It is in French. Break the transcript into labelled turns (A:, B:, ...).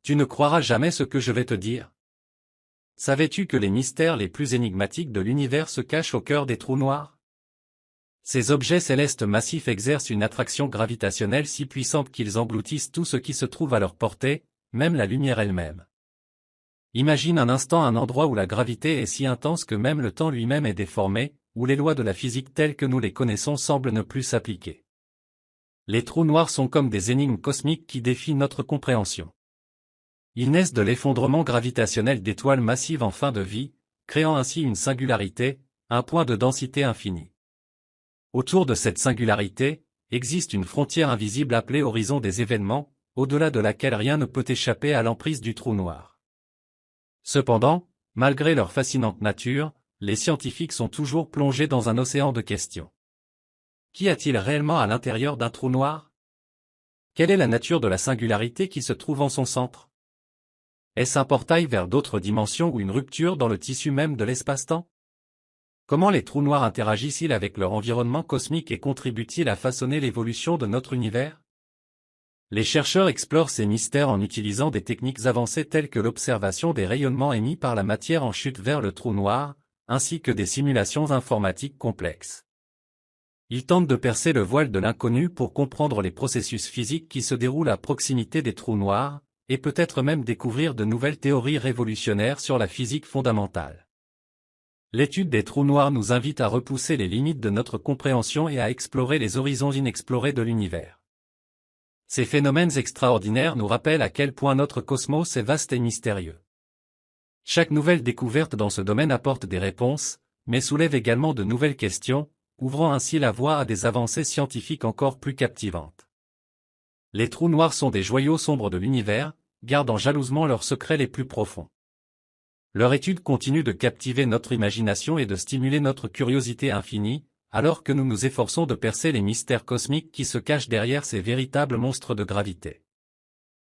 A: Tu ne croiras jamais ce que je vais te dire. Savais-tu que les mystères les plus énigmatiques de l'univers se cachent au cœur des trous noirs? Ces objets célestes massifs exercent une attraction gravitationnelle si puissante qu'ils engloutissent tout ce qui se trouve à leur portée, même la lumière elle-même. Imagine un instant un endroit où la gravité est si intense que même le temps lui-même est déformé, où les lois de la physique telles que nous les connaissons semblent ne plus s'appliquer. Les trous noirs sont comme des énigmes cosmiques qui défient notre compréhension. Ils naissent de l'effondrement gravitationnel d'étoiles massives en fin de vie, créant ainsi une singularité, un point de densité infini. Autour de cette singularité, existe une frontière invisible appelée horizon des événements, au-delà de laquelle rien ne peut échapper à l'emprise du trou noir. Cependant, malgré leur fascinante nature, les scientifiques sont toujours plongés dans un océan de questions. Qu'y a-t-il réellement à l'intérieur d'un trou noir? Quelle est la nature de la singularité qui se trouve en son centre? Est-ce un portail vers d'autres dimensions ou une rupture dans le tissu même de l'espace-temps? Comment les trous noirs interagissent-ils avec leur environnement cosmique et contribuent-ils à façonner l'évolution de notre univers? Les chercheurs explorent ces mystères en utilisant des techniques avancées telles que l'observation des rayonnements émis par la matière en chute vers le trou noir, ainsi que des simulations informatiques complexes. Ils tentent de percer le voile de l'inconnu pour comprendre les processus physiques qui se déroulent à proximité des trous noirs, et peut-être même découvrir de nouvelles théories révolutionnaires sur la physique fondamentale. L'étude des trous noirs nous invite à repousser les limites de notre compréhension et à explorer les horizons inexplorés de l'univers. Ces phénomènes extraordinaires nous rappellent à quel point notre cosmos est vaste et mystérieux. Chaque nouvelle découverte dans ce domaine apporte des réponses, mais soulève également de nouvelles questions, ouvrant ainsi la voie à des avancées scientifiques encore plus captivantes. Les trous noirs sont des joyaux sombres de l'univers, gardant jalousement leurs secrets les plus profonds. Leur étude continue de captiver notre imagination et de stimuler notre curiosité infinie, alors que nous nous efforçons de percer les mystères cosmiques qui se cachent derrière ces véritables monstres de gravité.